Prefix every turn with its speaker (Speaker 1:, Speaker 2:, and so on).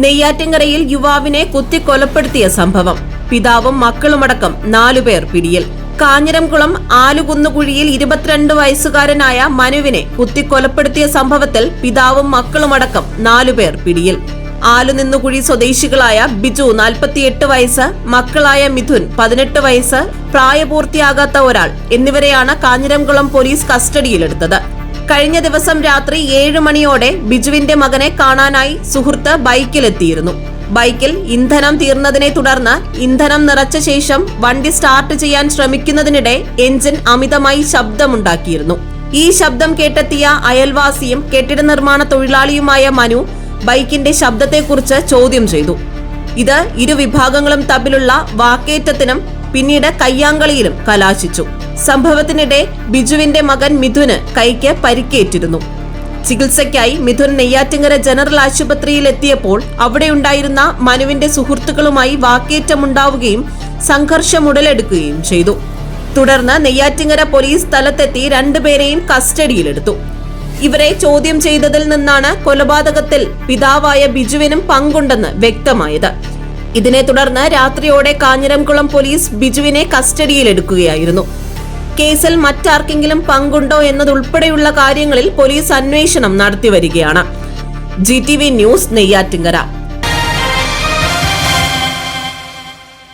Speaker 1: നെയ്യാറ്റിൻകരയിൽ യുവാവിനെ കുത്തിക്കൊലപ്പെടുത്തിയ സംഭവം. പിതാവും മക്കളുമടക്കം 4 പേർ പിടിയിൽ. കാഞ്ഞിരംകുളം ആലുകുന്നുകുഴിയിൽ 22 വയസ്സുകാരനായ മനുവിനെ കുത്തിക്കൊലപ്പെടുത്തിയ സംഭവത്തിൽ പിതാവും മക്കളുമടക്കം 4 പേർ പിടിയിൽ. ആലുനിന്നുകുഴി സ്വദേശികളായ ബിജു 48 വയസ്സ്, മക്കളായ മിഥുൻ 18 വയസ്സ്, പ്രായപൂർത്തിയാകാത്ത ഒരാൾ എന്നിവരെയാണ് കാഞ്ഞിരംകുളം പോലീസ് കസ്റ്റഡിയിലെടുത്തത്. കഴിഞ്ഞ ദിവസം രാത്രി 7 മണിയോടെ ബിജുവിന്റെ മകനെ കാണാനായി സുഹൃത്ത് ബൈക്കിലെത്തിയിരുന്നു. ബൈക്കിൽ ഇന്ധനം തീർന്നതിനെ തുടർന്ന് ഇന്ധനം നിറച്ച ശേഷം വണ്ടി സ്റ്റാർട്ട് ചെയ്യാൻ ശ്രമിക്കുന്നതിനിടെ എഞ്ചിൻ അമിതമായി ശബ്ദമുണ്ടാക്കിയിരുന്നു. ഈ ശബ്ദം കേട്ടെത്തിയ അയൽവാസിയും കെട്ടിട നിർമ്മാണ തൊഴിലാളിയുമായ മനു ബൈക്കിന്റെ ശബ്ദത്തെക്കുറിച്ച് ചോദ്യം ചെയ്തു. ഇത് ഇരുവിഭാഗങ്ങളും തമ്മിലുള്ള വാക്കേറ്റത്തിനും പിന്നീട് കയ്യാങ്കളിയിലും കലാശിച്ചു. സംഭവത്തിനിടെ ബിജുവിന്റെ മകൻ മിഥുന് കൈക്ക് പരിക്കേറ്റിരുന്നു. ചികിത്സയ്ക്കായി മിഥുൻ നെയ്യാറ്റിൻകര ജനറൽ ആശുപത്രിയിൽ എത്തിയപ്പോൾ അവിടെയുണ്ടായിരുന്ന മനുവിന്റെ സുഹൃത്തുക്കളുമായി വാക്കേറ്റമുണ്ടാവുകയും സംഘർഷം ഉടലെടുക്കുകയും ചെയ്തു. തുടർന്ന് നെയ്യാറ്റിൻകര പോലീസ് സ്ഥലത്തെത്തി 2 പേരെയും കസ്റ്റഡിയിലെടുത്തു. ഇവരെ ചോദ്യം ചെയ്തതിൽ നിന്നാണ് കൊലപാതകത്തിൽ പിതാവായ ബിജുവിനും പങ്കുണ്ടെന്ന് വ്യക്തമായത്. ഇതിനെ തുടർന്ന് രാത്രിയോടെ കാഞ്ഞിരംകുളം പോലീസ് ബിജുവിനെ കസ്റ്റഡിയിലെടുക്കുകയായിരുന്നു. കേസിൽ മറ്റാർക്കെങ്കിലും പങ്കുണ്ടോ എന്നതുൾപ്പെടെയുള്ള കാര്യങ്ങളിൽ പോലീസ് അന്വേഷണം നടത്തിവരികയാണ്. GTV news, Neyyattinkara.